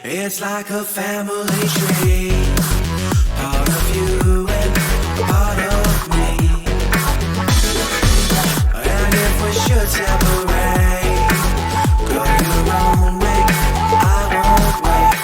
It's like a family tree, part of you and part of me. And if we should separate, go your own way, I won't wait.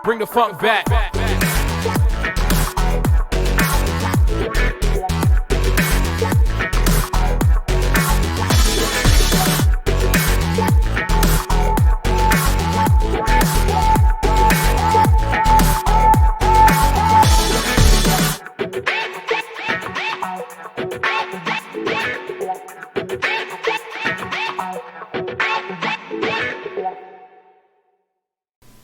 Bring the funk back.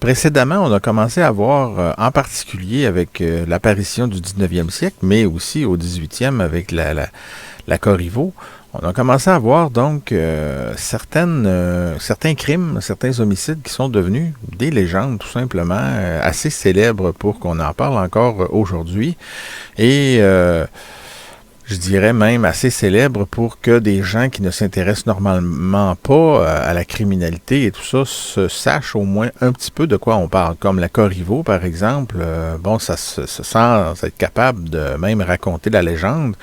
Précédemment, on a commencé à voir, en particulier avec l'apparition du 19e siècle, mais aussi au 18e avec la Corriveau, on a commencé à voir donc certains crimes, certains homicides qui sont devenus des légendes tout simplement, assez célèbres pour qu'on en parle encore aujourd'hui. Et je dirais même assez célèbre pour que des gens qui ne s'intéressent normalement pas à la criminalité et tout ça sachent au moins un petit peu de quoi on parle. Comme la Corriveau, par exemple, ça se sent être capable de même raconter la légende.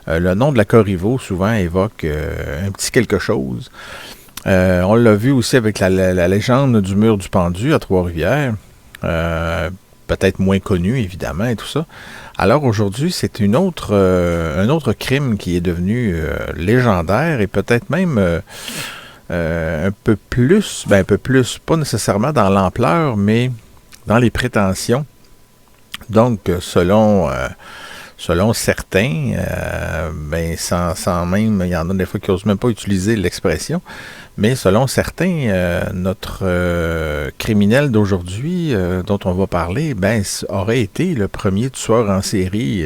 Le nom de la Corriveau souvent évoque un petit quelque chose. On l'a vu aussi avec la légende du mur du pendu à Trois-Rivières. Peut-être moins connu, évidemment, et tout ça. Alors aujourd'hui, c'est un autre crime qui est devenu légendaire et peut-être même un peu plus, pas nécessairement dans l'ampleur, mais dans les prétentions. Donc, selon certains, sans même, il y en a des fois qui n'osent même pas utiliser l'expression, mais selon certains, notre criminel d'aujourd'hui, dont on va parler, aurait été le premier tueur en série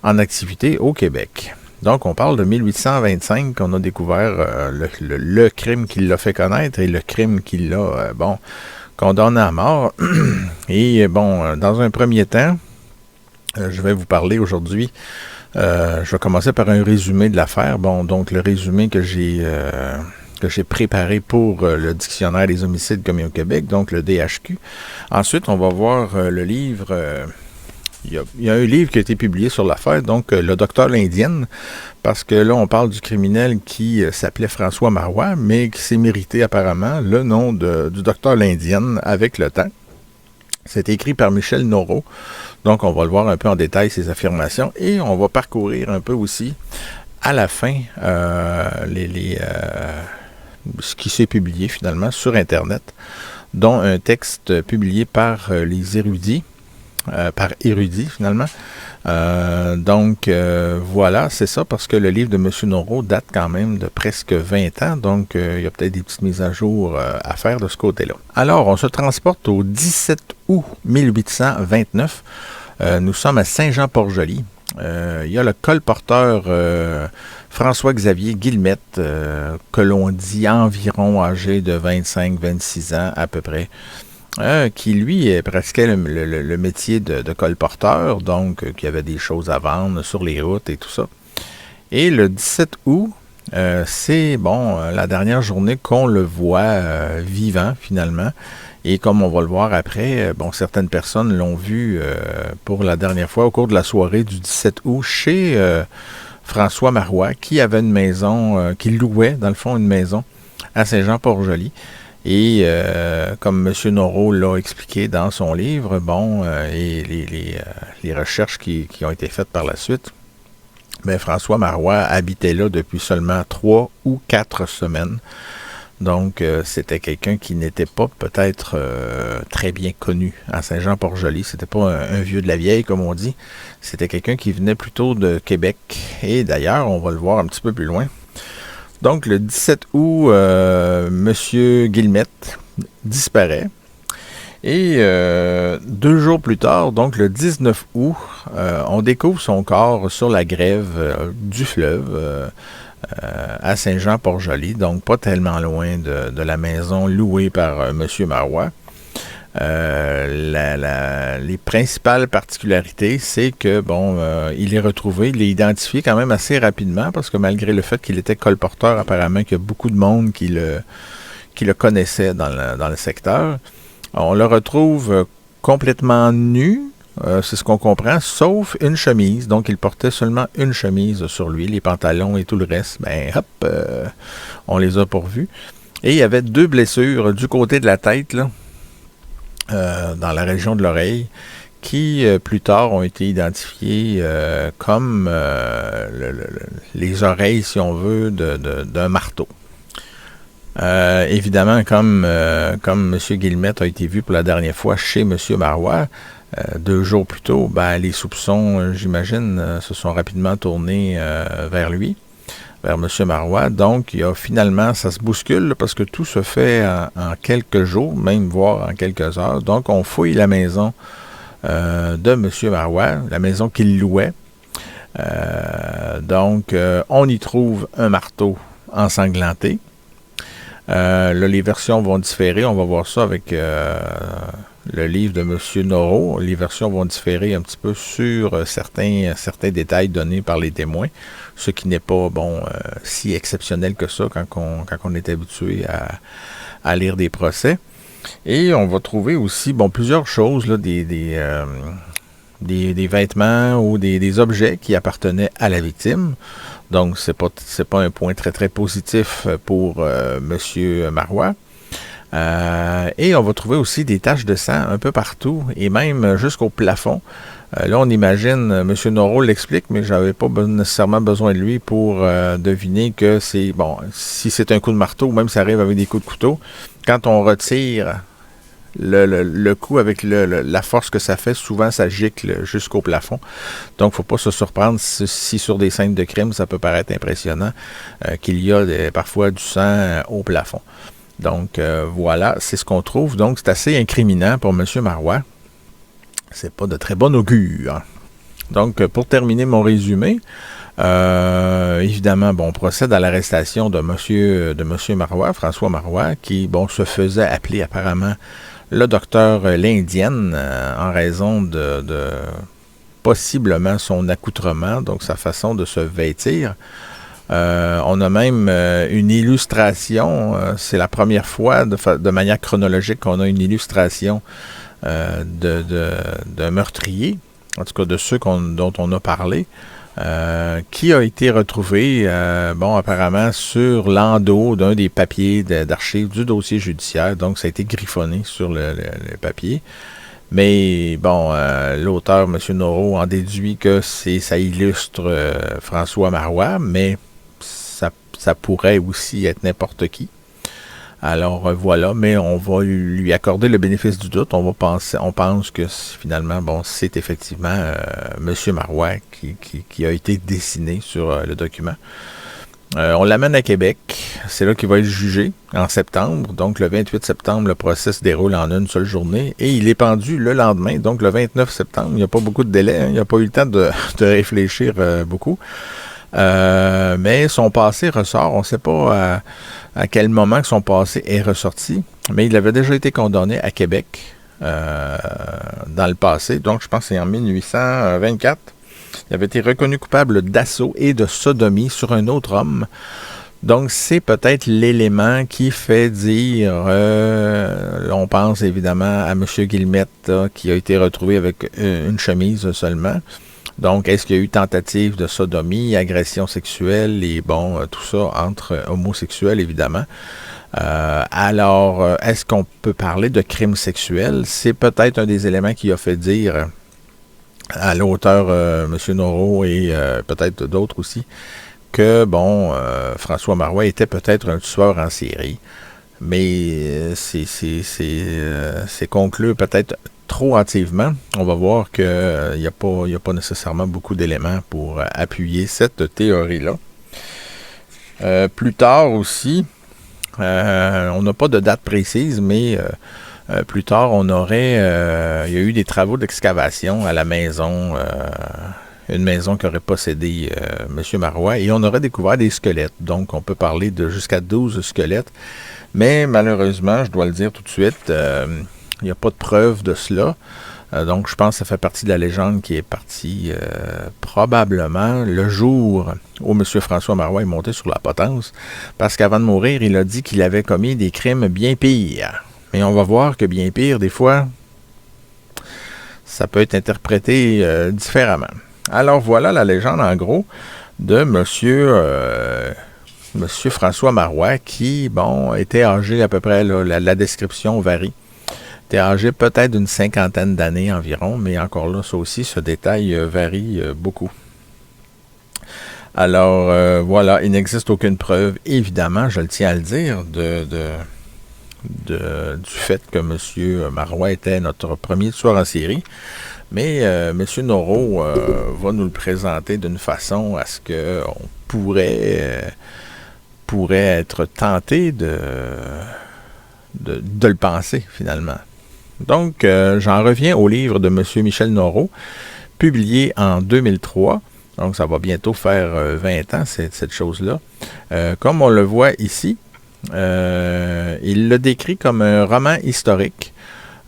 en activité au Québec. Donc, on parle de 1825 qu'on a découvert le crime qui l'a fait connaître et le crime qui l'a, condamné à mort. Et dans un premier temps, je vais vous parler aujourd'hui. Je vais commencer par un résumé de l'affaire. Donc le résumé que j'ai préparé pour le Dictionnaire des homicides commis au Québec, donc le DHQ. Ensuite, on va voir le livre. Il y a un livre qui a été publié sur l'affaire, donc le Docteur l'Indienne, parce que là, on parle du criminel qui s'appelait François Marois, mais qui s'est mérité apparemment le nom du Docteur l'Indienne avec le temps. C'est écrit par Michel Noreau. Donc, on va le voir un peu en détail, ces affirmations. Et on va parcourir un peu aussi, à la fin, ce qui s'est publié finalement sur Internet, dont un texte publié par les érudits, par érudits finalement. Voilà, c'est ça, parce que le livre de M. Noreau date quand même de presque 20 ans, donc il y a peut-être des petites mises à jour à faire de ce côté-là. Alors, on se transporte au 17 août 1829. Nous sommes à Saint-Jean-Port-Joli. Il y a le colporteur François-Xavier Guillemette, que l'on dit environ âgé de 25-26 ans à peu près, qui lui pratiquait le métier de colporteur, donc qui avait des choses à vendre sur les routes et tout ça. Et le 17 août, c'est la dernière journée qu'on le voit vivant finalement. Et comme on va le voir après, certaines personnes l'ont vu pour la dernière fois au cours de la soirée du 17 août chez François Marois, qui avait une maison, qui louait, dans le fond, une maison à Saint-Jean-Port-Joli. Et comme M. Noreau l'a expliqué dans son livre, et les recherches qui ont été faites par la suite, François Marois habitait là depuis seulement 3 ou 4 semaines. Donc, c'était quelqu'un qui n'était pas peut-être très bien connu à Saint-Jean-Port-Joli. C'était pas un vieux de la vieille, comme on dit. C'était quelqu'un qui venait plutôt de Québec. Et d'ailleurs, on va le voir un petit peu plus loin. Donc, le 17 août, M. Guillemette disparaît. Et 2 jours plus tard, donc le 19 août, on découvre son corps sur la grève du fleuve à Saint-Jean-Port-Joli, donc pas tellement loin de la maison louée par M. Marois. Les principales particularités, c'est que, il est retrouvé, il est identifié quand même assez rapidement, parce que malgré le fait qu'il était colporteur, apparemment qu'il y a beaucoup de monde qui le connaissait dans le secteur. On le retrouve complètement nu, c'est ce qu'on comprend, sauf une chemise. Donc, il portait seulement une chemise sur lui. Les pantalons et tout le reste, on les a pourvus. Et il y avait 2 blessures du côté de la tête, là, dans la région de l'oreille, qui plus tard ont été identifiées comme les oreilles, si on veut, d'un marteau. Évidemment, comme M. Guillemette a été vu pour la dernière fois chez M. Marois, 2 jours plus tôt, les soupçons, j'imagine, se sont rapidement tournés vers lui, vers M. Marois. Donc, il y a finalement, ça se bouscule parce que tout se fait en quelques jours, même voire en quelques heures. Donc, on fouille la maison de M. Marois, la maison qu'il louait. On y trouve un marteau ensanglanté. Là, les versions vont différer. On va voir ça avec le livre de M. Noreau. Les versions vont différer un petit peu sur certains détails donnés par les témoins, ce qui n'est pas si exceptionnel que ça quand on est habitué à lire des procès. Et on va trouver aussi plusieurs choses, là, des vêtements ou des objets qui appartenaient à la victime. Donc, c'est pas un point très, très positif pour M. Marois. Et on va trouver aussi des taches de sang un peu partout, et même jusqu'au plafond. Là, on imagine, M. Noreau l'explique, mais j'avais pas nécessairement besoin de lui pour deviner que si c'est un coup de marteau, ou même ça arrive avec des coups de couteau, quand on retire le coup avec la force que ça fait, souvent ça gicle jusqu'au plafond. Donc, il ne faut pas se surprendre si sur des scènes de crime, ça peut paraître impressionnant qu'il y a parfois du sang au plafond. Donc, voilà, c'est ce qu'on trouve. Donc, c'est assez incriminant pour M. Marois. C'est pas de très bon augure. Donc, pour terminer mon résumé, évidemment, on procède à l'arrestation de M. Marois, François Marois, qui, se faisait appeler apparemment le docteur l'Indienne en raison de possiblement son accoutrement, donc sa façon de se vêtir. On a même une illustration, c'est la première fois de manière chronologique qu'on a une illustration d'un meurtrier, en tout cas de ceux dont on a parlé, qui a été retrouvé, apparemment sur l'endos d'un des papiers d'archives du dossier judiciaire. Donc, ça a été griffonné sur le papier. Mais, l'auteur, M. Noreau, en déduit que ça illustre François Marois, mais ça pourrait aussi être n'importe qui. Alors, voilà, mais on va lui accorder le bénéfice du doute. On pense que finalement, c'est effectivement M. Marois qui a été dessiné sur le document. On l'amène à Québec. C'est là qu'il va être jugé en septembre. Donc, le 28 septembre, le procès se déroule en une seule journée. Et il est pendu le lendemain, donc le 29 septembre. Il n'y a pas beaucoup de délai. Il n'y a pas eu le temps de réfléchir beaucoup. Mais son passé ressort. On ne sait pas à quel moment que son passé est ressorti, mais il avait déjà été condamné à Québec dans le passé. Donc, je pense que c'est en 1824. Il avait été reconnu coupable d'assaut et de sodomie sur un autre homme. Donc, c'est peut-être l'élément qui fait dire, on pense évidemment à M. Guillemette, là, qui a été retrouvé avec une chemise seulement. Donc, est-ce qu'il y a eu tentative de sodomie, agression sexuelle et bon, tout ça entre homosexuels, évidemment. Alors, est-ce qu'on peut parler de crime sexuel? C'est peut-être un des éléments qui a fait dire à l'auteur, M. Noro, et peut-être d'autres aussi, que, bon, François Marois était peut-être un tueur en série. Mais c'est conclu peut-être trop hâtivement. On va voir qu'il n'y a pas nécessairement beaucoup d'éléments pour appuyer cette théorie-là. Plus tard aussi, on n'a pas de date précise, mais plus tard, il y a eu des travaux d'excavation à la maison, une maison qu'aurait possédé M. Marois, et on aurait découvert des squelettes. Donc, on peut parler de jusqu'à 12 squelettes. Mais malheureusement, je dois le dire tout de suite, il n'y a pas de preuve de cela. Donc, je pense que ça fait partie de la légende qui est partie probablement le jour où M. François Marois est monté sur la potence. Parce qu'avant de mourir, il a dit qu'il avait commis des crimes bien pires. Mais on va voir que bien pire, des fois, ça peut être interprété différemment. Alors, voilà la légende, en gros, de Monsieur François Marois, qui, bon, était âgé à peu près, là, la description varie, était âgé peut-être d'une 50aine d'années environ, mais encore là, ça aussi, ce détail varie beaucoup. Alors, voilà, il n'existe aucune preuve, évidemment, je le tiens à le dire, du fait que M. Marois était notre premier tueur en série, mais M. Noro va nous le présenter d'une façon à ce qu'on pourrait être tenté de le penser, finalement. Donc, j'en reviens au livre de M. Michel Noro, publié en 2003. Donc, ça va bientôt faire 20 ans, cette chose-là. Comme on le voit ici, il le décrit comme un roman historique.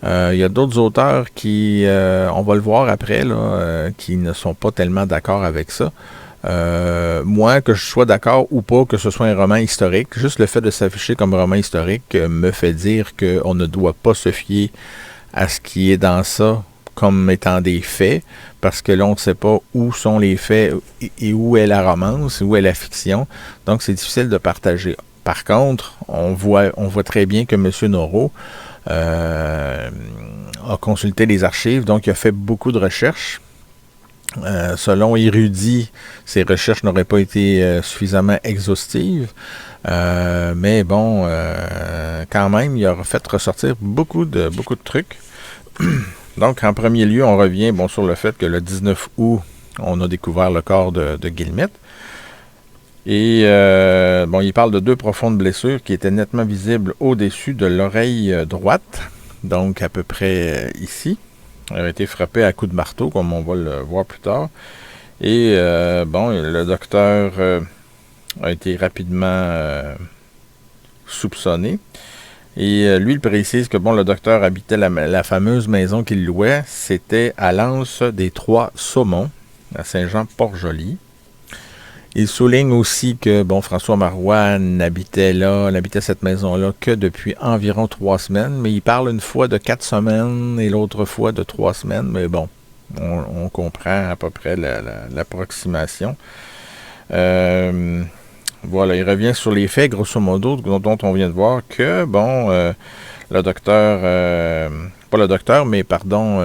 Il y a d'autres auteurs qui, on va le voir après, là, qui ne sont pas tellement d'accord avec ça. Moi, que je sois d'accord ou pas que ce soit un roman historique, juste le fait de s'afficher comme roman historique me fait dire qu'on ne doit pas se fier à ce qui est dans ça comme étant des faits, parce que là, on ne sait pas où sont les faits et où est la romance, où est la fiction. Donc, c'est difficile de partager. Par contre, on voit très bien que M. Noro a consulté les archives, donc il a fait beaucoup de recherches. Selon érudits, ces recherches n'auraient pas été suffisamment exhaustives, mais bon, quand même, il a fait ressortir beaucoup de trucs. Donc, en premier lieu, on revient sur le fait que le 19 août, on a découvert le corps de Guillemette. Et il parle de 2 profondes blessures qui étaient nettement visibles au-dessus de l'oreille droite, donc à peu près ici. Elle a été frappée à coups de marteau, comme on va le voir plus tard. Et le docteur a été rapidement soupçonné. Et lui, il précise que le docteur habitait la fameuse maison qu'il louait. C'était à l'Anse des Trois-Saumons, à Saint-Jean-Port-Joli. Il souligne aussi que François Marois n'habitait cette maison-là que depuis environ 3 semaines, mais il parle une fois de 4 semaines et l'autre fois de 3 semaines, mais bon, on comprend à peu près l'approximation. Voilà, il revient sur les faits, grosso modo, dont on vient de voir que, le docteur, pas le docteur, mais pardon,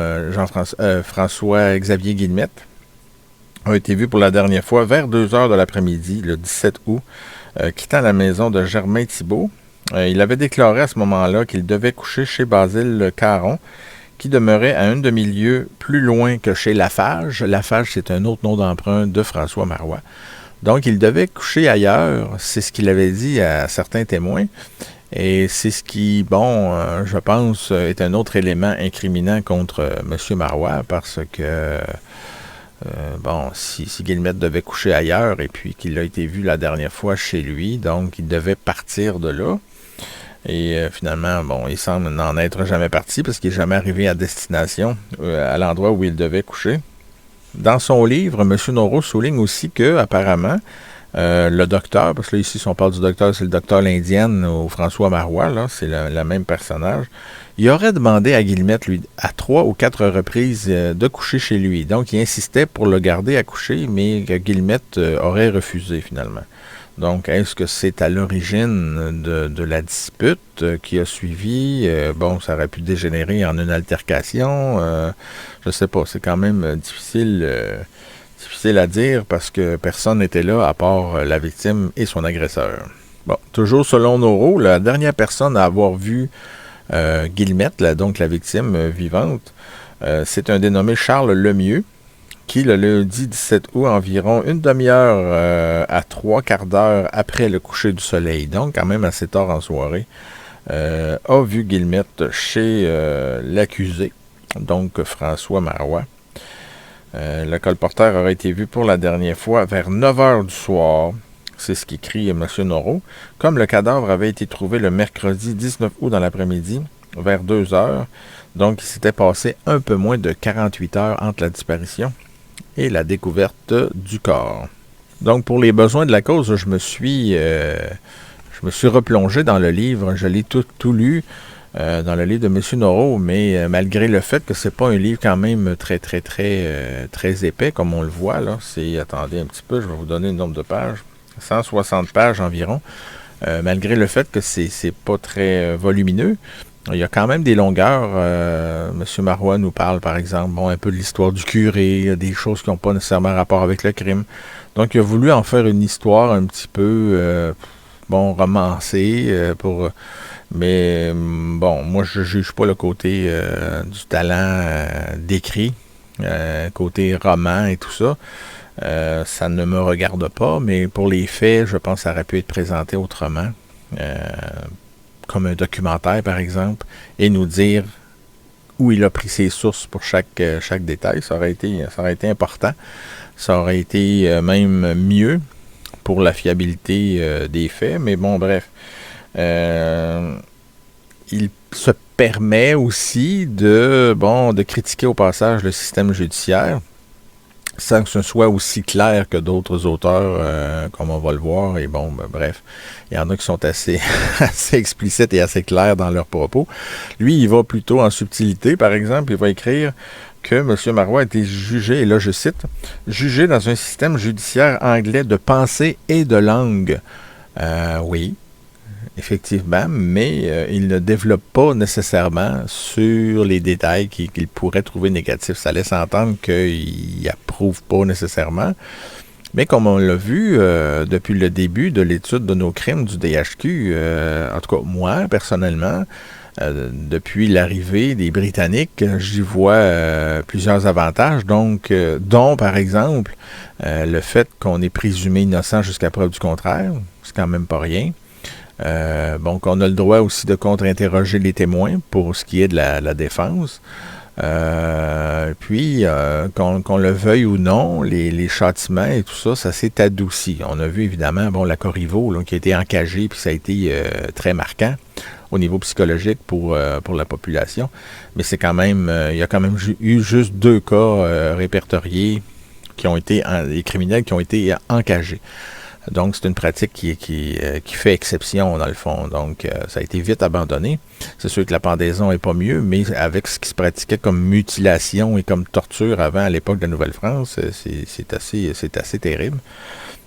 François Xavier Guillemette, a été vu pour la dernière fois vers 2h de l'après-midi, le 17 août, quittant la maison de Germain Thibault. Il avait déclaré à ce moment-là qu'il devait coucher chez Basile Caron, qui demeurait à une demi-lieue plus loin que chez Lafage. Lafage, c'est un autre nom d'emprunt de François Marois. Donc, il devait coucher ailleurs, c'est ce qu'il avait dit à certains témoins. Et c'est ce qui, je pense, est un autre élément incriminant contre M. Marois, parce que si Guillemette devait coucher ailleurs et puis qu'il a été vu la dernière fois chez lui, donc il devait partir de là. Et finalement, il semble n'en être jamais parti parce qu'il n'est jamais arrivé à destination, à l'endroit où il devait coucher. Dans son livre, M. Noro souligne aussi que, apparemment, Le docteur, parce que là, ici, si on parle du docteur, c'est le docteur l'Indienne ou François Marois, là, c'est le même personnage. Il aurait demandé à Guillemette, lui, à 3 ou 4 reprises, de coucher chez lui. Donc, il insistait pour le garder à coucher, mais que Guillemette aurait refusé, finalement. Donc, est-ce que c'est à l'origine de la dispute qui a suivi? Bon, ça aurait pu dégénérer en une altercation. Je sais pas, c'est quand même difficile à dire parce que personne n'était là à part la victime et son agresseur. Bon, toujours selon Noro, la dernière personne à avoir vu Guillemette, donc la victime vivante, c'est un dénommé Charles Lemieux, qui, le lundi 17 août, environ une demi-heure à 3/4 d'heure après le coucher du soleil, donc quand même assez tard en soirée, a vu Guillemette chez l'accusé, donc François Marois. Le colporteur aurait été vu pour la dernière fois vers 9 heures du soir. C'est ce qu'écrit M. Noro. Comme le cadavre avait été trouvé le mercredi 19 août dans l'après-midi, vers 2 heures, donc il s'était passé un peu moins de 48 heures entre la disparition et la découverte du corps. Donc, pour les besoins de la cause, je me suis replongé dans le livre. Je l'ai tout lu dans le livre de M. Noro, mais malgré le fait que c'est pas un livre quand même très épais, comme on le voit, là. Attendez un petit peu, je vais vous donner le nombre de pages. 160 pages environ. Malgré le fait que c'est pas très volumineux, il y a quand même des longueurs. M. Marois nous parle, par exemple, un peu de l'histoire du curé, des choses qui n'ont pas nécessairement rapport avec le crime. Donc, il a voulu en faire une histoire un petit peu, romancée, mais bon, moi, je juge pas le côté du talent d'écrit, côté roman et tout ça. Ça ne me regarde pas, mais pour les faits, je pense que ça aurait pu être présenté autrement, comme un documentaire, par exemple, et nous dire où il a pris ses sources pour chaque détail. Ça aurait été important. Ça aurait été même mieux pour la fiabilité des faits, mais bon, bref. Il se permet aussi de critiquer au passage le système judiciaire, sans que ce soit aussi clair que d'autres auteurs, comme on va le voir. Et bon, bref, il y en a qui sont assez explicites et assez clairs dans leurs propos. Lui, il va plutôt en subtilité. Par exemple, il va écrire que M. Marois a été jugé, et là je cite, « jugé dans un système judiciaire anglais de pensée et de langue ». Oui, effectivement, mais il ne développe pas nécessairement sur les détails qu'il pourrait trouver négatifs. Ça laisse entendre qu'il n'approuve pas nécessairement. Mais comme on l'a vu depuis le début de l'étude de nos crimes du DHQ, en tout cas moi, personnellement, depuis l'arrivée des Britanniques, j'y vois plusieurs avantages, donc dont par exemple le fait qu'on est présumé innocent jusqu'à preuve du contraire, c'est quand même pas rien. Donc, on a le droit aussi de contre-interroger les témoins pour ce qui est de la défense. Puis, qu'on le veuille ou non, les châtiments et tout ça, ça s'est adouci. On a vu évidemment la Corriveau là, qui a été encagée, puis ça a été très marquant au niveau psychologique pour la population. Mais c'est quand même, il y a quand même eu juste 2 cas répertoriés qui ont été, des criminels qui ont été encagés. Donc, c'est une pratique qui fait exception, dans le fond. Donc, ça a été vite abandonné. C'est sûr que la pendaison n'est pas mieux, mais avec ce qui se pratiquait comme mutilation et comme torture avant, à l'époque de la Nouvelle-France, c'est assez terrible.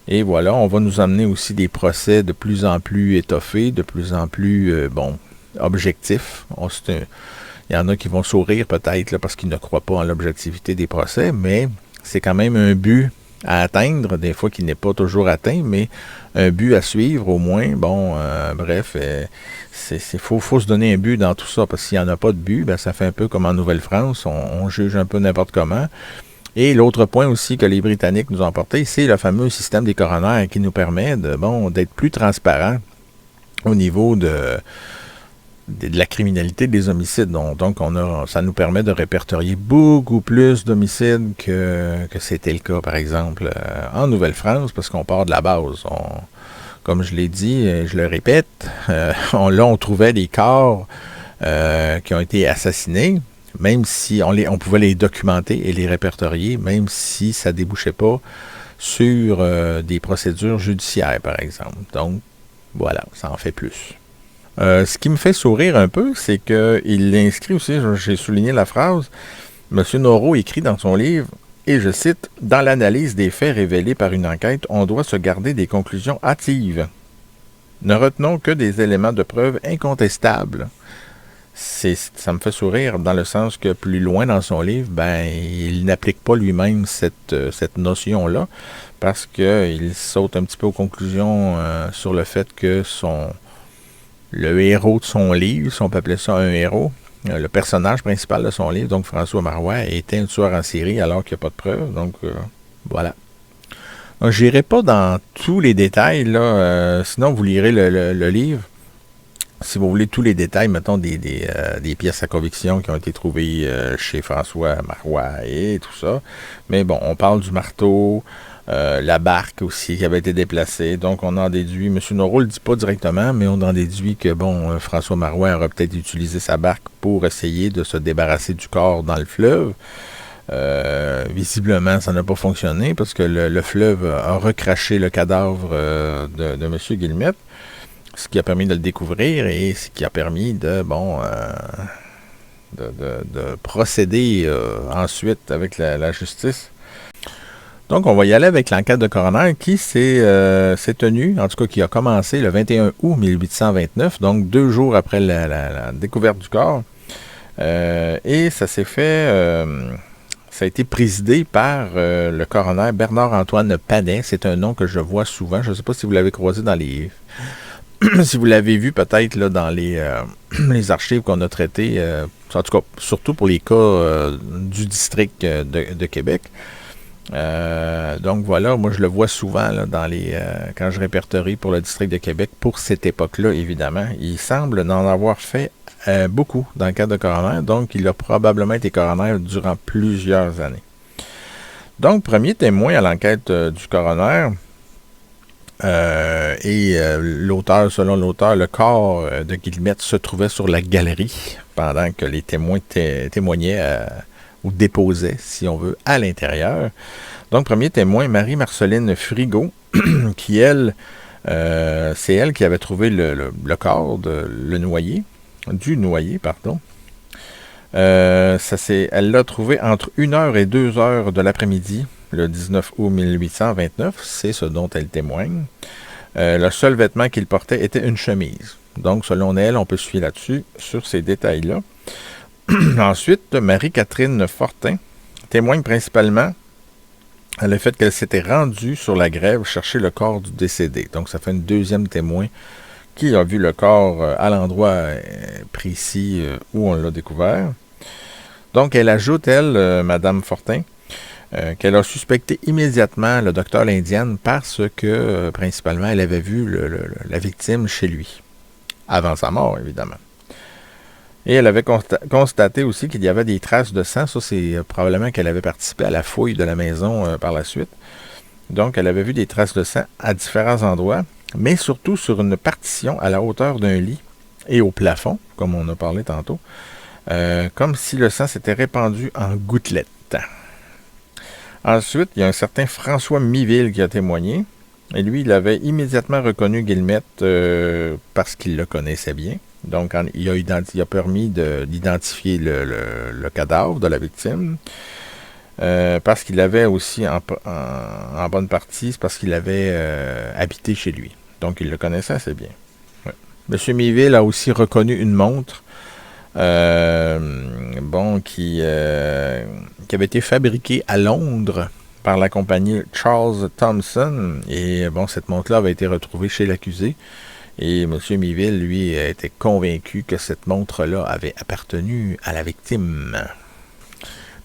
Et voilà, on va nous emmener aussi des procès de plus en plus étoffés, de plus en plus, objectifs. Il y en a qui vont sourire peut-être là, parce qu'ils ne croient pas en l'objectivité des procès, mais c'est quand même un but à atteindre, des fois qui n'est pas toujours atteint, mais un but à suivre au moins. Bref, faut se donner un but dans tout ça, parce que s'il n'y en a pas de but, ça fait un peu comme en Nouvelle-France, on juge un peu n'importe comment. Et l'autre point aussi que les Britanniques nous ont apporté, c'est le fameux système des coronaires qui nous permet d'être plus transparent au niveau de la criminalité des homicides. Donc, ça nous permet de répertorier beaucoup plus d'homicides que c'était le cas, par exemple, en Nouvelle-France, parce qu'on part de la base. Comme je l'ai dit, je le répète, on trouvait des corps qui ont été assassinés, même si on pouvait les documenter et les répertorier, même si ça débouchait pas sur des procédures judiciaires, par exemple. Donc, voilà, ça en fait plus. Ce qui me fait sourire un peu, c'est qu'il inscrit aussi, j'ai souligné la phrase, M. Norreau écrit dans son livre, et je cite, « Dans l'analyse des faits révélés par une enquête, on doit se garder des conclusions hâtives. Ne retenons que des éléments de preuve incontestables. » Ça me fait sourire dans le sens que plus loin dans son livre, il n'applique pas lui-même cette notion-là parce qu'il saute un petit peu aux conclusions sur le fait que le héros de son livre, si on peut appeler ça un héros, le personnage principal de son livre, donc François Marois, était un tueur en série alors qu'il n'y a pas de preuves. Donc, voilà. Donc, je n'irai pas dans tous les détails, là, sinon vous lirez le livre. Si vous voulez tous les détails, mettons des pièces à conviction qui ont été trouvées chez François Marois et tout ça. Mais bon, on parle du marteau, la barque aussi qui avait été déplacée. Donc on en déduit, M. Norreau ne le dit pas directement, mais on en déduit que François Marois aurait peut-être utilisé sa barque pour essayer de se débarrasser du corps dans le fleuve. Visiblement, ça n'a pas fonctionné parce que le fleuve a recraché le cadavre de M. Guillemette. Ce qui a permis de le découvrir et ce qui a permis de procéder ensuite avec la justice. Donc, on va y aller avec l'enquête de coroner qui s'est tenue, en tout cas qui a commencé le 21 août 1829, donc 2 jours après la découverte du corps. Et ça s'est fait... ça a été présidé par le coroner Bernard-Antoine Panet. C'est un nom que je vois souvent. Je ne sais pas si vous l'avez croisé dans les... si vous l'avez vu peut-être là, dans les archives qu'on a traitées, en tout cas surtout pour les cas du district de Québec. Donc voilà, moi je le vois souvent là, quand je répertorie pour le district de Québec pour cette époque-là, évidemment. Il semble en avoir fait beaucoup dans le cadre de coroner, donc il a probablement été coroner durant plusieurs années. Donc, premier témoin à l'enquête du coroner, l'auteur, selon l'auteur, le corps de Guillemette se trouvait sur la galerie pendant que les témoins témoignaient ou déposaient, si on veut, à l'intérieur. Donc, premier témoin, Marie-Marceline Frigo, qui, c'est elle qui avait trouvé le corps du noyé, pardon. Elle l'a trouvé entre 1h et 2h de l'après-midi, le 19 août 1829, c'est ce dont elle témoigne. Le seul vêtement qu'il portait était une chemise. Donc, selon elle, on peut se fier là-dessus, sur ces détails-là. Ensuite, Marie-Catherine Fortin témoigne principalement le fait qu'elle s'était rendue sur la grève chercher le corps du décédé. Donc, ça fait une deuxième témoin qui a vu le corps à l'endroit précis où on l'a découvert. Donc, elle ajoute, Madame Fortin, qu'elle a suspecté immédiatement le docteur l'Indienne parce que, principalement, elle avait vu la victime chez lui, avant sa mort, évidemment. Et elle avait constaté aussi qu'il y avait des traces de sang. Ça, c'est probablement qu'elle avait participé à la fouille de la maison par la suite. Donc, elle avait vu des traces de sang à différents endroits, mais surtout sur une partition à la hauteur d'un lit et au plafond, comme on a parlé tantôt, comme si le sang s'était répandu en gouttelettes. Ensuite, il y a un certain François Miville qui a témoigné. Et lui, il avait immédiatement reconnu Guillemette parce qu'il le connaissait bien. Donc, il a permis d'identifier le cadavre de la victime. Parce qu'il avait aussi, en bonne partie, c'est parce qu'il avait habité chez lui. Donc, il le connaissait assez bien. Ouais. M. Miville a aussi reconnu une montre qui avait été fabriquée à Londres par la compagnie Charles Thomson. Et cette montre-là avait été retrouvée chez l'accusé. Et M. Miville, lui, était convaincu que cette montre-là avait appartenu à la victime.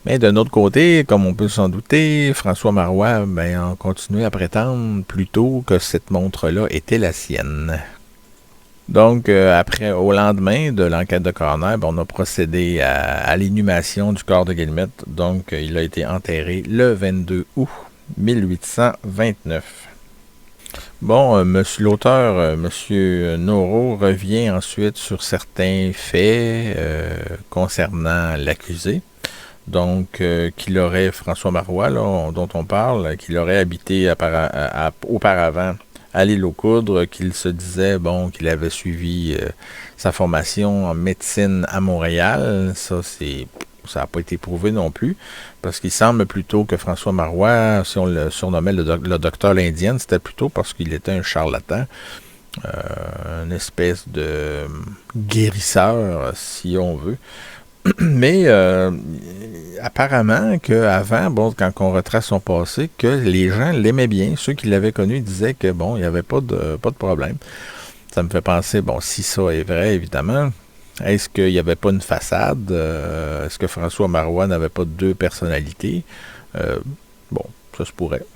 Mais d'un autre côté, comme on peut s'en douter, François Marois a continué à prétendre plutôt que cette montre-là était la sienne. Donc, au lendemain de l'enquête de coroner, on a procédé à l'inhumation du corps de Guillemette. Donc, il a été enterré le 22 août 1829. L'auteur, M. Norreau, revient ensuite sur certains faits concernant l'accusé. Donc, qu'il aurait, François Marois, là, dont on parle, qu'il aurait habité auparavant à l'île aux Coudres, qu'il se disait, bon, qu'il avait suivi sa formation en médecine à Montréal. Ça n'a pas été prouvé non plus, parce qu'il semble plutôt que François Marois, si on le surnommait le docteur l'Indienne, c'était plutôt parce qu'il était un charlatan, une espèce de guérisseur, si on veut. Mais apparemment qu'avant, bon, quand on retrace son passé, que les gens l'aimaient bien. Ceux qui l'avaient connu disaient que bon, il n'y avait pas de problème. Ça me fait penser, bon, si ça est vrai, évidemment, est-ce qu'il n'y avait pas une façade? Est-ce que François Marois n'avait pas deux personnalités? Bon, ça se pourrait.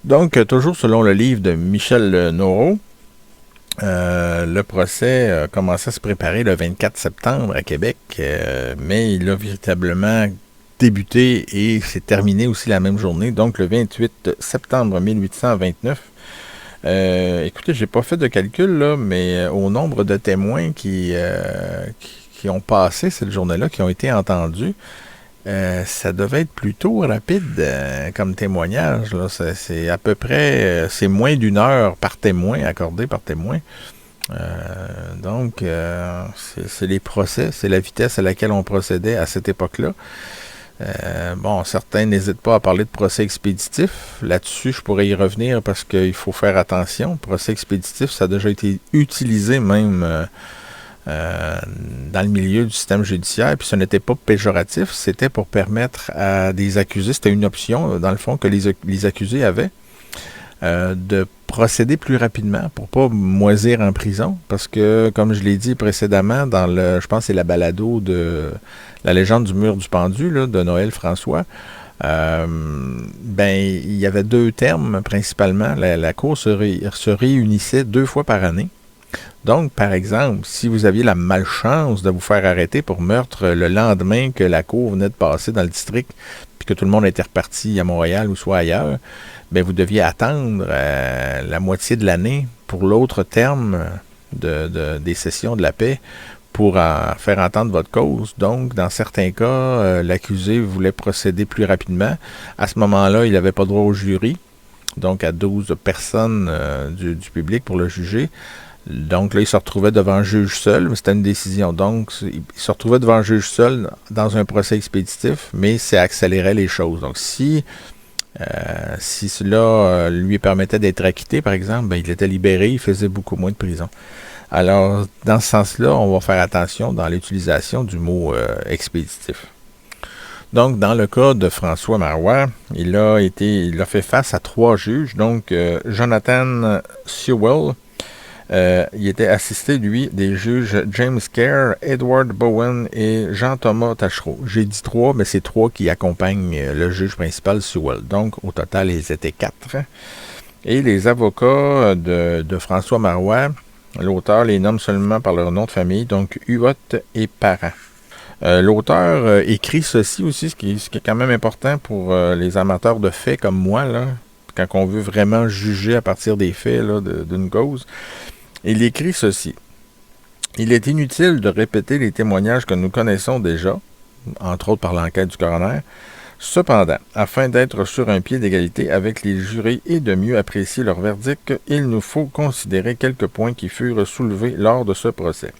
Donc, toujours selon le livre de Michel Noreau, le procès a commencé à se préparer le 24 septembre à Québec, mais il a véritablement débuté et s'est terminé aussi la même journée, donc le 28 septembre 1829. Écoutez, j'ai pas fait de calcul, là, mais au nombre de témoins qui ont passé cette journée-là, qui ont été entendus, ça devait être plutôt rapide comme témoignage. Là. C'est à peu près, c'est moins d'1 heure par témoin, accordé par témoin. Donc, c'est les procès, c'est la vitesse à laquelle on procédait à cette époque-là. Bon, certains n'hésitent pas à parler de procès expéditif. Là-dessus, je pourrais y revenir parce qu'il faut faire attention. Procès expéditif, ça a déjà été utilisé même dans le milieu du système judiciaire, puis ce n'était pas péjoratif, c'était pour permettre à des accusés, c'était une option, dans le fond, que les accusés avaient, de procéder plus rapidement pour pas moisir en prison, parce que, comme je l'ai dit précédemment, je pense que c'est la balado de La légende du mur du pendu, là, de Noël François, il y avait 2 termes principalement. La Cour se réunissait 2 fois par année. Donc, par exemple, si vous aviez la malchance de vous faire arrêter pour meurtre le lendemain que la Cour venait de passer dans le district, puis que tout le monde était reparti à Montréal ou soit ailleurs, vous deviez attendre la moitié de l'année pour l'autre terme des sessions de la paix pour faire entendre votre cause. Donc, dans certains cas, l'accusé voulait procéder plus rapidement. À ce moment-là, il n'avait pas droit au jury, donc à 12 personnes du public pour le juger. Donc là, il se retrouvait devant un juge seul, mais c'était une décision. Donc, il se retrouvait devant un juge seul dans un procès expéditif, mais ça accélérait les choses. Donc, si cela lui permettait d'être acquitté, par exemple, il était libéré, il faisait beaucoup moins de prison. Alors, dans ce sens-là, on va faire attention dans l'utilisation du mot expéditif. Donc, dans le cas de François Marois, il a fait face à 3 juges. Donc, Jonathan Sewell, il était assisté, lui, des juges James Kerr, Edward Bowen et Jean-Thomas Tachereau. J'ai dit 3, mais c'est 3 qui accompagnent le juge principal, Sewell. Donc, au total, ils étaient 4. Et les avocats de François Marois, l'auteur les nomme seulement par leur nom de famille, donc Huot et Parent. L'auteur écrit ceci aussi, ce qui est quand même important pour les amateurs de faits comme moi, là, quand on veut vraiment juger à partir des faits là, d'une cause. Il écrit ceci. Il est inutile de répéter les témoignages que nous connaissons déjà, entre autres par l'enquête du coroner. Cependant, afin d'être sur un pied d'égalité avec les jurés et de mieux apprécier leur verdict, il nous faut considérer quelques points qui furent soulevés lors de ce procès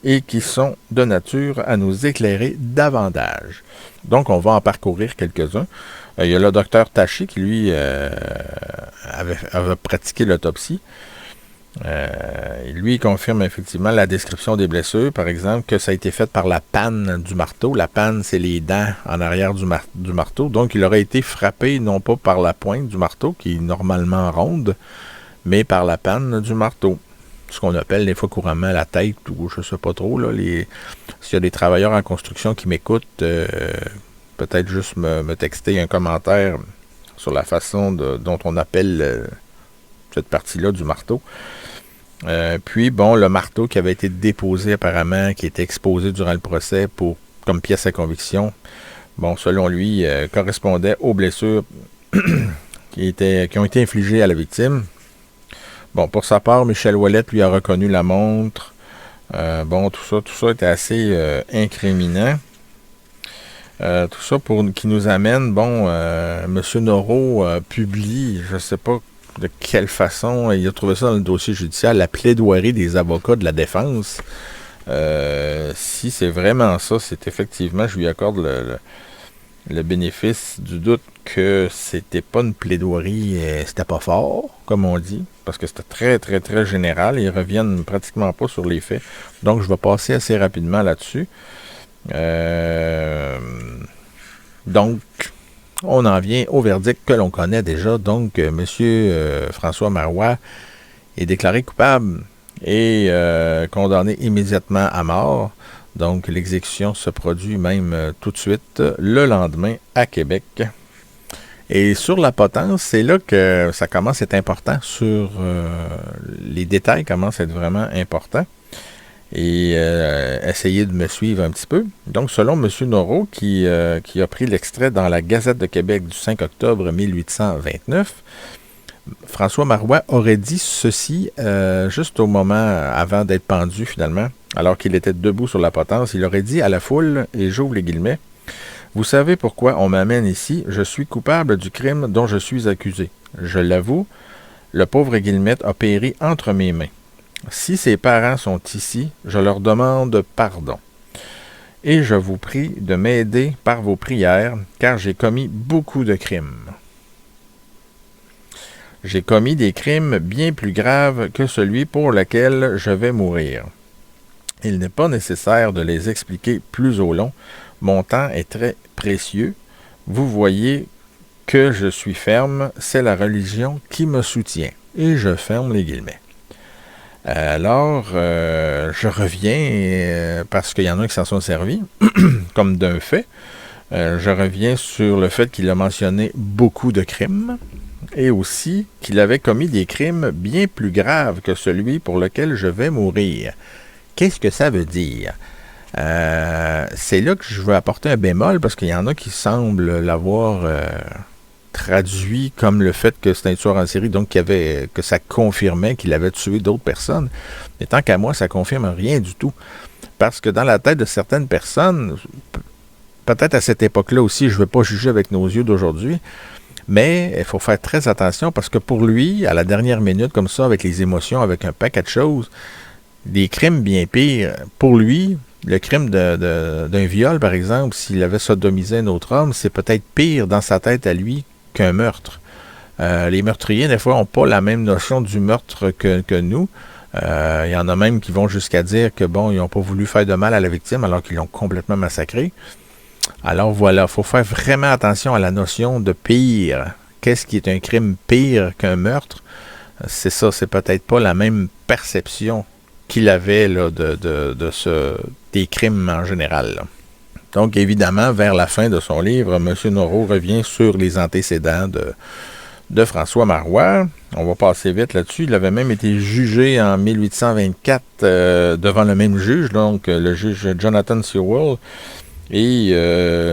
et qui sont de nature à nous éclairer davantage. Donc, on va en parcourir quelques-uns. Il y a le docteur Taché qui, lui, avait pratiqué l'autopsie. Lui, il confirme effectivement la description des blessures, par exemple, que ça a été fait par la panne du marteau. La panne, c'est les dents en arrière du marteau. Donc, il aurait été frappé non pas par la pointe du marteau, qui est normalement ronde, mais par la panne du marteau. Ce qu'on appelle des fois couramment la tête, ou je sais pas trop. Là, s'il y a des travailleurs en construction qui m'écoutent, peut-être juste me texter un commentaire sur la façon dont on appelle cette partie-là du marteau. Puis, bon, le marteau qui avait été déposé apparemment, qui était exposé durant le procès comme pièce à conviction, bon, selon lui, correspondait aux blessures qui ont été infligées à la victime. Bon, pour sa part, Michel Ouellette lui a reconnu la montre. Bon, tout ça était assez incriminant. Tout ça qui nous amène, M. Noro publie, je ne sais pas de quelle façon, il a trouvé ça dans le dossier judiciaire, la plaidoirie des avocats de la défense. Si c'est vraiment ça, c'est effectivement, je lui accorde le bénéfice du doute que c'était pas une plaidoirie, c'était pas fort, comme on dit, parce que c'était très, très, très général. Ils reviennent pratiquement pas sur les faits. Donc, je vais passer assez rapidement là-dessus. Donc, on en vient au verdict que l'on connaît déjà. Donc, M. François Marois est déclaré coupable et condamné immédiatement à mort. Donc, l'exécution se produit même tout de suite le lendemain à Québec. Et sur la potence, c'est là que ça commence à être important. Les détails commencent à être vraiment importants. Et essayez de me suivre un petit peu. Donc, selon M. Noro, qui a pris l'extrait dans la Gazette de Québec du 5 octobre 1829, François Marois aurait dit ceci juste au moment avant d'être pendu, finalement, alors qu'il était debout sur la potence. Il aurait dit à la foule, et j'ouvre les guillemets, « Vous savez pourquoi on m'amène ici? Je suis coupable du crime dont je suis accusé. Je l'avoue, le pauvre Guillemette a péri entre mes mains. Si ses parents sont ici, je leur demande pardon. Et je vous prie de m'aider par vos prières, car j'ai commis beaucoup de crimes. J'ai commis des crimes bien plus graves que celui pour lequel je vais mourir. Il n'est pas nécessaire de les expliquer plus au long. Mon temps est très précieux. Vous voyez que je suis ferme, c'est la religion qui me soutient. » Et je ferme les guillemets. Alors, je reviens, parce qu'il y en a qui s'en sont servis, comme d'un fait. Je reviens sur le fait qu'il a mentionné beaucoup de crimes, et aussi qu'il avait commis des crimes bien plus graves que celui pour lequel je vais mourir. Qu'est-ce que ça veut dire? C'est là que je veux apporter un bémol, parce qu'il y en a qui semblent l'avoir traduit comme le fait que c'était un tueur en série, donc que ça confirmait qu'il avait tué d'autres personnes. Mais tant qu'à moi, ça confirme rien du tout. Parce que dans la tête de certaines personnes, peut-être à cette époque-là aussi, je ne veux pas juger avec nos yeux d'aujourd'hui, mais il faut faire très attention parce que pour lui, à la dernière minute, comme ça, avec les émotions, avec un paquet de choses, des crimes bien pires, pour lui, le crime d'un viol, par exemple, s'il avait sodomisé un autre homme, c'est peut-être pire dans sa tête à lui qu'un meurtre. Les meurtriers, des fois, n'ont pas la même notion du meurtre que nous. Il y en a même qui vont jusqu'à dire que, ils n'ont pas voulu faire de mal à la victime alors qu'ils l'ont complètement massacré. Alors voilà, il faut faire vraiment attention à la notion de pire. Qu'est-ce qui est un crime pire qu'un meurtre? C'est ça, c'est peut-être pas la même perception qu'il avait là, des crimes en général. Là. Donc, évidemment, vers la fin de son livre, M. Noro revient sur les antécédents de François Marois. On va passer vite là-dessus. Il avait même été jugé en 1824 devant le même juge, donc le juge Jonathan Sewell. Et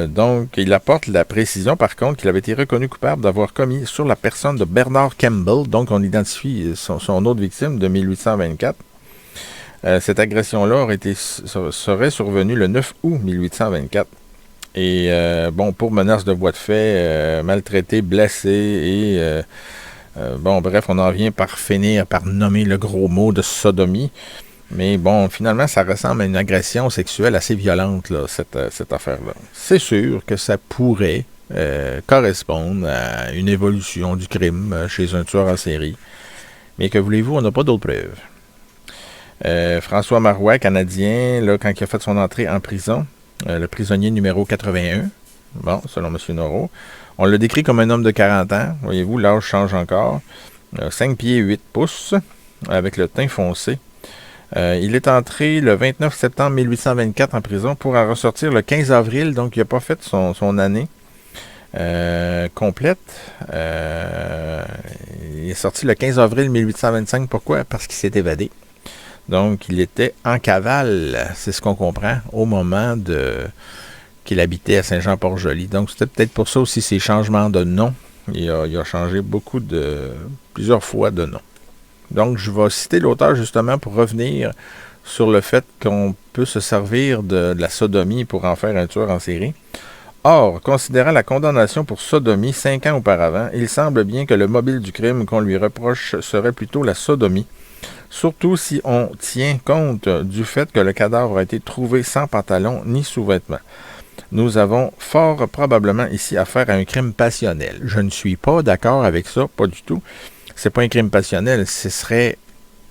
donc, il apporte la précision, par contre, qu'il avait été reconnu coupable d'avoir commis sur la personne de Bernard Campbell, donc on identifie son autre victime de 1824. Cette agression-là serait survenue le 9 août 1824. Et pour menace de voie de fait, maltraité, blessé et... bref, on en vient par finir par nommer le gros mot de sodomie. Mais finalement, ça ressemble à une agression sexuelle assez violente, là, cette affaire-là. C'est sûr que ça pourrait correspondre à une évolution du crime chez un tueur en série. Mais que voulez-vous, on n'a pas d'autres preuves. François Marois, Canadien, là, quand il a fait son entrée en prison, le prisonnier numéro 81, selon M. Noro, on l'a décrit comme un homme de 40 ans. Voyez-vous, l'âge change encore. 5 pieds 8 pouces, avec le teint foncé. Il est entré le 29 septembre 1824 en prison pour en ressortir le 15 avril, donc il n'a pas fait son année complète. Il est sorti le 15 avril 1825. Pourquoi? Parce qu'il s'est évadé. Donc, il était en cavale, c'est ce qu'on comprend, au moment qu'il habitait à Saint-Jean-Port-Joli. Donc, c'était peut-être pour ça aussi ces changements de nom. Il a changé plusieurs fois de nom. Donc, je vais citer l'auteur justement pour revenir sur le fait qu'on peut se servir de la sodomie pour en faire un tueur en série. Or, considérant la condamnation pour sodomie 5 ans auparavant, il semble bien que le mobile du crime qu'on lui reproche serait plutôt la sodomie, surtout si on tient compte du fait que le cadavre a été trouvé sans pantalon ni sous-vêtements. Nous avons fort probablement ici affaire à un crime passionnel. Je ne suis pas d'accord avec ça, pas du tout. C'est pas un crime passionnel, ce serait,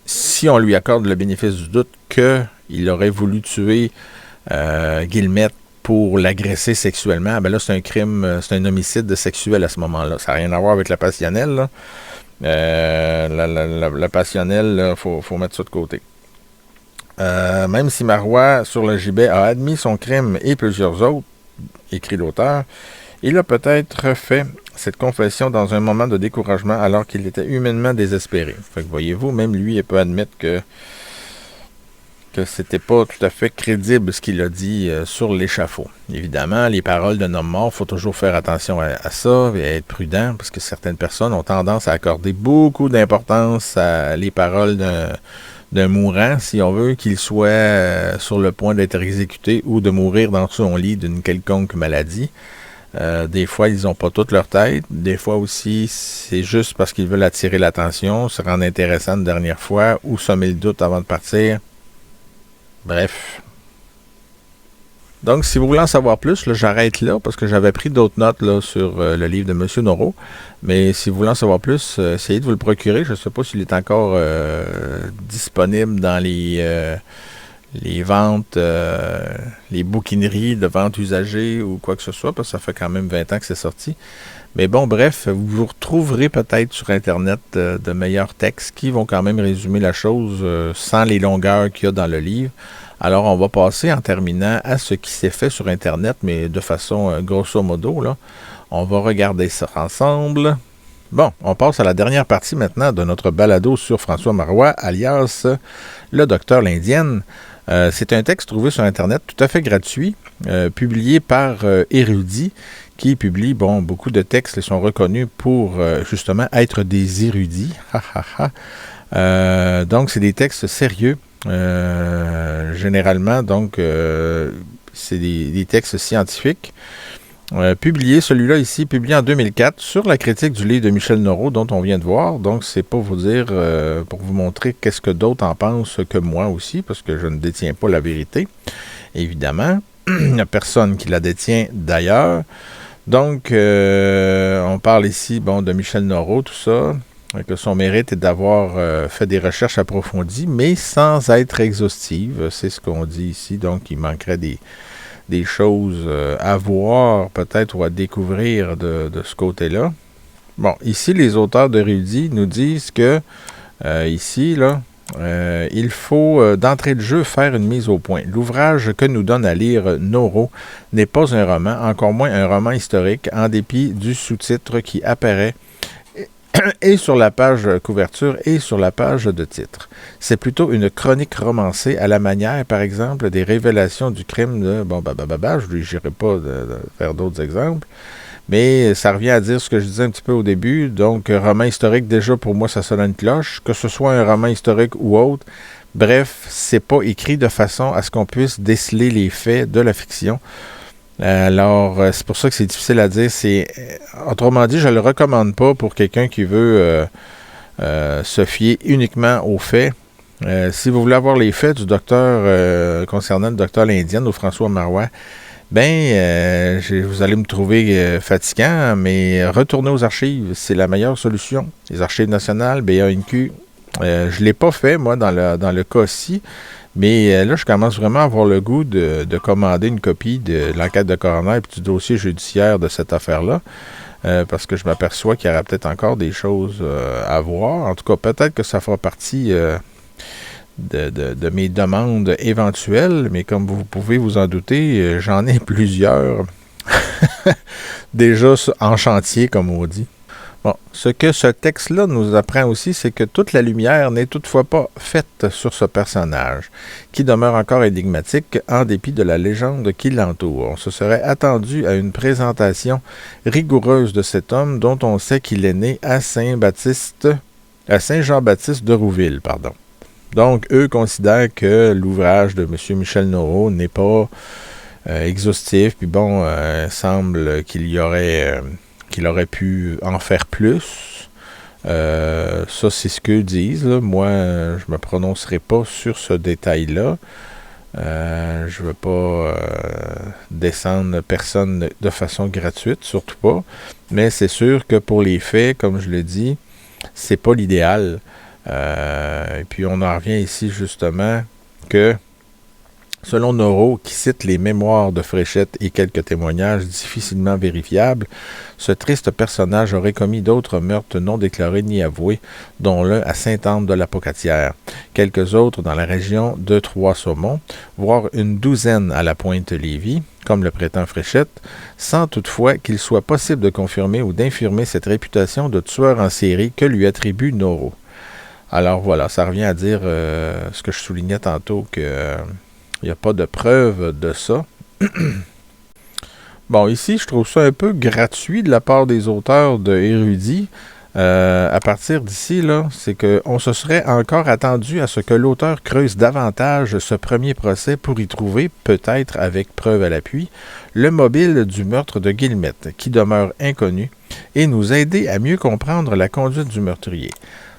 si on lui accorde le bénéfice du doute, qu'il aurait voulu tuer Guillemette pour l'agresser sexuellement. Ben là, c'est un crime, c'est un homicide sexuel à ce moment-là. Ça n'a rien à voir avec la passionnelle, là. La passionnelle, il faut mettre ça de côté. Même si Marois, sur le gibet, a admis son crime et plusieurs autres, écrit l'auteur, il a peut-être fait cette confession dans un moment de découragement alors qu'il était humainement désespéré. Fait que voyez-vous, même lui, il peut admettre que c'était pas tout à fait crédible ce qu'il a dit sur l'échafaud. Évidemment, les paroles d'un homme mort, il faut toujours faire attention à ça et être prudent, parce que certaines personnes ont tendance à accorder beaucoup d'importance à les paroles d'un mourant, si on veut, qu'il soit sur le point d'être exécuté ou de mourir dans son lit d'une quelconque maladie. Des fois, ils n'ont pas toute leur tête. Des fois aussi, c'est juste parce qu'ils veulent attirer l'attention, se rendre intéressant une dernière fois ou semer le doute avant de partir. Bref. Donc, si vous voulez en savoir plus, là, j'arrête là parce que j'avais pris d'autres notes là, sur le livre de M. Noro. Mais si vous voulez en savoir plus, essayez de vous le procurer. Je ne sais pas s'il est encore disponible dans les ventes, les bouquineries de vente usagée ou quoi que ce soit, parce que ça fait quand même 20 ans que c'est sorti. Mais bon, bref, vous retrouverez peut-être sur Internet de meilleurs textes qui vont quand même résumer la chose sans les longueurs qu'il y a dans le livre. Alors, on va passer en terminant à ce qui s'est fait sur Internet, mais de façon grosso modo, là. On va regarder ça ensemble. Bon, on passe à la dernière partie maintenant de notre balado sur François Marois, alias le docteur l'Indienne. C'est un texte trouvé sur Internet tout à fait gratuit, publié par Érudit, qui publie beaucoup de textes et sont reconnus pour justement être des érudits. Donc, c'est des textes sérieux, généralement, donc c'est des textes scientifiques. Publié, celui-là ici, publié en 2004, sur la critique du livre de Michel Noro, dont on vient de voir. Donc, c'est pour vous dire, pour vous montrer qu'est-ce que d'autres en pensent que moi aussi, parce que je ne détiens pas la vérité, évidemment. Il n'y a personne qui la détient d'ailleurs. Donc, on parle ici, de Michel Noro, tout ça, que son mérite est d'avoir fait des recherches approfondies, mais sans être exhaustives. C'est ce qu'on dit ici. Donc, il manquerait des choses à voir, peut-être, ou à découvrir de ce côté-là. Bon, ici, les auteurs d'Érudit nous disent que, ici, là, il faut, d'entrée de jeu, faire une mise au point. L'ouvrage que nous donne à lire Noro n'est pas un roman, encore moins un roman historique, en dépit du sous-titre qui apparaît et sur la page couverture et sur la page de titre. C'est plutôt une chronique romancée à la manière, par exemple, des révélations du crime de... je n'irai pas de faire d'autres exemples, mais ça revient à dire ce que je disais un petit peu au début. Donc, roman historique, déjà, pour moi, ça sonne une cloche. Que ce soit un roman historique ou autre, bref, c'est pas écrit de façon à ce qu'on puisse déceler les faits de la fiction. Alors, c'est pour ça que c'est difficile à dire. Autrement dit, je ne le recommande pas pour quelqu'un qui veut se fier uniquement aux faits. Si vous voulez avoir les faits du docteur concernant le docteur l'Indienne ou François Marois, vous allez me trouver fatigant, mais retournez aux archives, c'est la meilleure solution. Les archives nationales, BANQ, je ne l'ai pas fait, moi, dans le cas-ci. Mais là, je commence vraiment à avoir le goût de commander une copie de l'enquête de coroner et du dossier judiciaire de cette affaire-là, parce que je m'aperçois qu'il y aura peut-être encore des choses à voir. En tout cas, peut-être que ça fera partie de mes demandes éventuelles, mais comme vous pouvez vous en douter, j'en ai plusieurs déjà en chantier, comme on dit. Bon, ce que ce texte-là nous apprend aussi, c'est que toute la lumière n'est toutefois pas faite sur ce personnage, qui demeure encore énigmatique en dépit de la légende qui l'entoure. On se serait attendu à une présentation rigoureuse de cet homme dont on sait qu'il est né à Saint-Jean-Baptiste de Rouville, Donc, eux considèrent que l'ouvrage de M. Michel Noro n'est pas exhaustif. Puis bon, il semble qu'il aurait pu en faire plus. Ça, c'est ce qu'eux disent. Là. Moi, je me prononcerai pas sur ce détail-là. Je ne veux pas descendre personne de façon gratuite, surtout pas. Mais c'est sûr que pour les faits, comme je le dis, c'est pas l'idéal. Et puis on en revient ici justement que selon Noro, qui cite les mémoires de Fréchette et quelques témoignages difficilement vérifiables, ce triste personnage aurait commis d'autres meurtres non déclarés ni avoués, dont l'un à Sainte-Anne-de-la-Pocatière, quelques autres dans la région de Trois-Saumons, voire une douzaine à la Pointe-Lévis, comme le prétend Fréchette, sans toutefois qu'il soit possible de confirmer ou d'infirmer cette réputation de tueur en série que lui attribue Noro. Alors voilà, ça revient à dire ce que je soulignais tantôt, que il n'y a pas de preuve de ça. Bon, ici, je trouve ça un peu gratuit de la part des auteurs de érudits. À partir d'ici, là, c'est qu'on se serait encore attendu à ce que l'auteur creuse davantage ce premier procès pour y trouver, peut-être avec preuve à l'appui, le mobile du meurtre de Guillemette, qui demeure inconnu, et nous aider à mieux comprendre la conduite du meurtrier.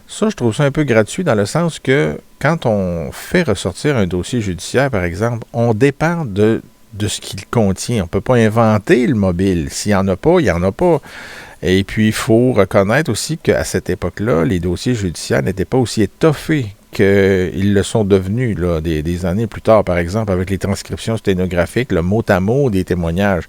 Ça, je trouve ça un peu gratuit dans le sens que quand on fait ressortir un dossier judiciaire, par exemple, on dépend de ce qu'il contient. On ne peut pas inventer le mobile. S'il n'y en a pas, il n'y en a pas. Et puis, il faut reconnaître aussi qu'à cette époque-là, les dossiers judiciaires n'étaient pas aussi étoffés qu'ils le sont devenus là, des années plus tard, par exemple, avec les transcriptions sténographiques, le mot à mot des témoignages.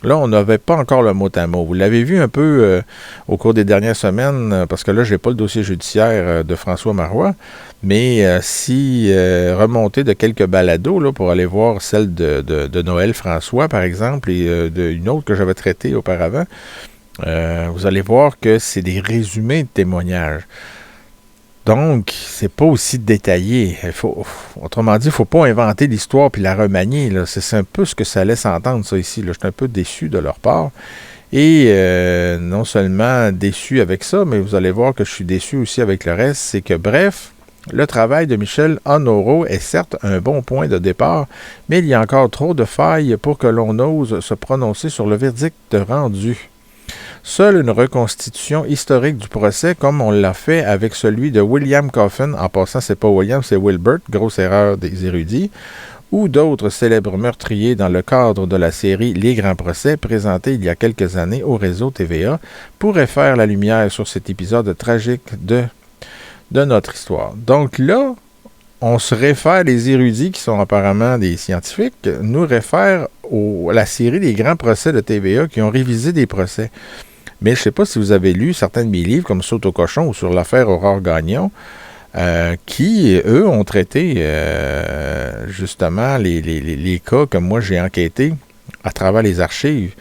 Là, on n'avait pas encore le mot à mot. Vous l'avez vu un peu au cours des dernières semaines, parce que là, je n'ai pas le dossier judiciaire de François Marois, mais si remonter de quelques balados là, pour aller voir celle de Noël François, par exemple, et une autre que j'avais traitée auparavant, vous allez voir que c'est des résumés de témoignages. Donc, c'est pas aussi détaillé. Autrement dit, il ne faut pas inventer l'histoire puis la remanier. Là. C'est un peu ce que ça laisse entendre, ça, ici. Là. Je suis un peu déçu de leur part. Et non seulement déçu avec ça, mais vous allez voir que je suis déçu aussi avec le reste. C'est que, bref, le travail de Michel Noro est certes un bon point de départ, mais il y a encore trop de failles pour que l'on ose se prononcer sur le verdict rendu. Seule une reconstitution historique du procès, comme on l'a fait avec celui de William Coffin, en passant, c'est pas William, c'est Wilbert, grosse erreur des érudits, ou d'autres célèbres meurtriers dans le cadre de la série Les Grands Procès, présentée il y a quelques années au réseau TVA, pourrait faire la lumière sur cet épisode tragique de notre histoire. Donc là, on se réfère, les érudits qui sont apparemment des scientifiques, nous réfèrent à la série Les Grands Procès de TVA qui ont révisé des procès. Mais je ne sais pas si vous avez lu certains de mes livres, comme Saute au cochon ou sur l'affaire Aurore Gagnon, qui, eux, ont traité justement les cas que moi j'ai enquêtés à travers les archives.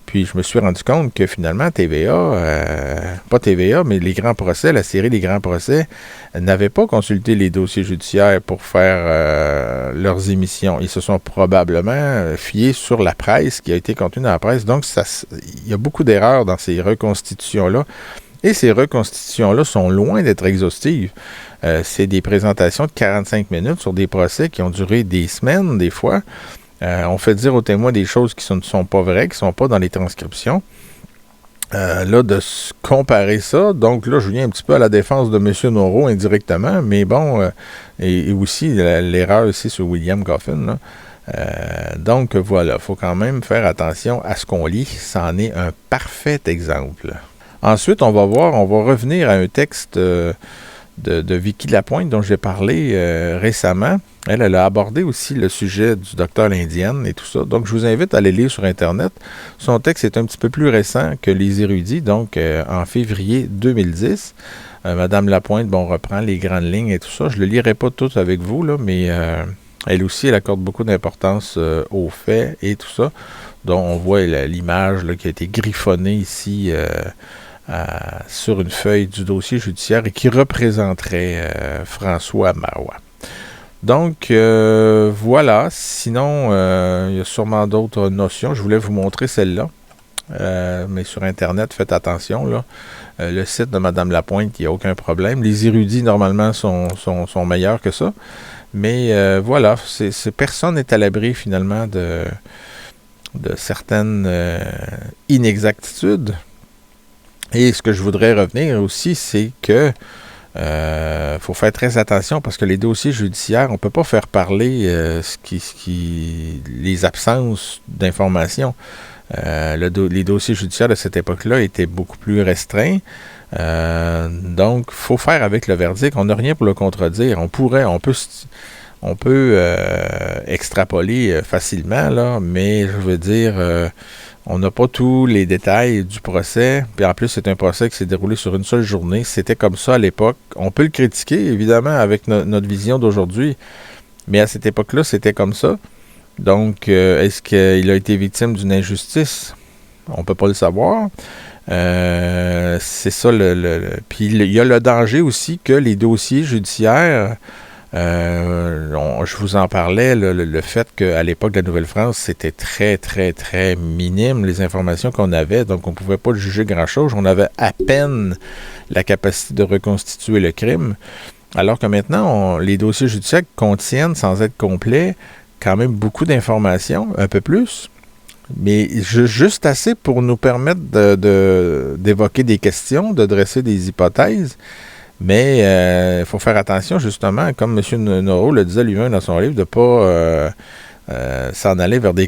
Puis je me suis rendu compte que finalement TVA, pas TVA, mais les Grands Procès, la série Les Grands Procès, n'avaient pas consulté les dossiers judiciaires pour faire leurs émissions. Ils se sont probablement fiés sur la presse qui a été contenue dans la presse. Donc il y a beaucoup d'erreurs dans ces reconstitutions-là. Et ces reconstitutions-là sont loin d'être exhaustives. C'est des présentations de 45 minutes sur des procès qui ont duré des semaines, des fois. On fait dire aux témoins des choses qui ne sont pas vraies, qui ne sont pas dans les transcriptions. Là, de comparer ça, donc là, je viens un petit peu à la défense de M. Noro indirectement, mais bon, et aussi l'erreur ici sur William Coffin. Là. Donc voilà, il faut quand même faire attention à ce qu'on lit. C'en est un parfait exemple. Ensuite, on va revenir à un texte de Vicky Lapointe dont j'ai parlé récemment. Elle a abordé aussi le sujet du docteur l'Indienne et tout ça. Donc, je vous invite à aller lire sur Internet. Son texte est un petit peu plus récent que les érudits, donc en février 2010. Madame Lapointe, reprend les grandes lignes et tout ça. Je ne le lirai pas tout avec vous, là, mais elle aussi, elle accorde beaucoup d'importance aux faits et tout ça. Donc, on voit l'image là, qui a été griffonnée ici sur une feuille du dossier judiciaire et qui représenterait François Marois. Donc, voilà. Sinon, il y a sûrement d'autres notions. Je voulais vous montrer celle-là. Mais sur Internet, faites attention. Là. Le site de Mme Lapointe, il n'y a aucun problème. Les érudits, normalement, sont meilleurs que ça. Mais voilà, personne n'est à l'abri, finalement, de certaines inexactitudes. Et ce que je voudrais revenir aussi, c'est que faut faire très attention parce que les dossiers judiciaires, on ne peut pas faire parler les absences d'informations. Les dossiers judiciaires de cette époque-là étaient beaucoup plus restreints. Donc, il faut faire avec le verdict. On n'a rien pour le contredire. On peut extrapoler facilement, là, mais je veux dire, on n'a pas tous les détails du procès. Puis en plus, c'est un procès qui s'est déroulé sur une seule journée. C'était comme ça à l'époque. On peut le critiquer, évidemment, avec notre vision d'aujourd'hui. Mais à cette époque-là, c'était comme ça. Donc, est-ce qu'il a été victime d'une injustice? On ne peut pas le savoir. C'est ça Puis il y a le danger aussi que les dossiers judiciaires, je vous en parlais, le fait qu'à l'époque de la Nouvelle-France, c'était très, très, très minime les informations qu'on avait, donc on ne pouvait pas juger grand-chose. On avait à peine la capacité de reconstituer le crime, alors que maintenant, les dossiers judiciaires contiennent, sans être complets, quand même beaucoup d'informations, un peu plus, mais juste assez pour nous permettre d'évoquer des questions, de dresser des hypothèses. Mais il faut faire attention, justement, comme M. Noreau le disait lui-même dans son livre, de ne pas s'en aller vers des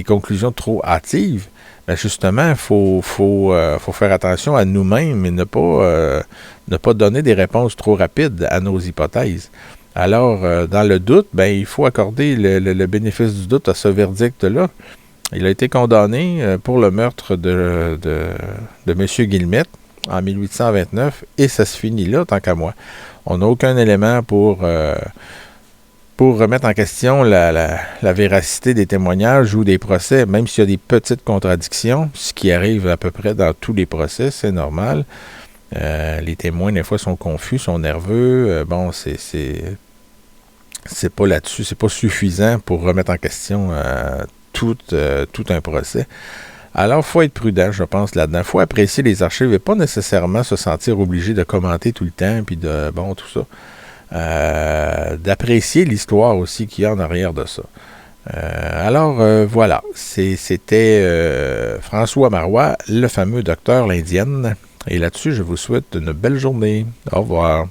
conclusions trop hâtives. Mais justement, il faut faire attention à nous-mêmes et ne pas donner des réponses trop rapides à nos hypothèses. Alors, dans le doute, il faut accorder le bénéfice du doute à ce verdict-là. Il a été condamné pour le meurtre de M. Guillemette en 1829, et ça se finit là, tant qu'à moi. On n'a aucun élément pour remettre en question la véracité des témoignages ou des procès, même s'il y a des petites contradictions, ce qui arrive à peu près dans tous les procès, c'est normal. Les témoins, des fois, sont confus, sont nerveux. C'est pas là-dessus, c'est pas suffisant pour remettre en question tout un procès. Alors, il faut être prudent, je pense, là-dedans. Il faut apprécier les archives et pas nécessairement se sentir obligé de commenter tout le temps, puis tout ça. D'apprécier l'histoire aussi qu'il y a en arrière de ça. Voilà. C'était François Marois, le fameux docteur l'Indienne. Et là-dessus, je vous souhaite une belle journée. Au revoir.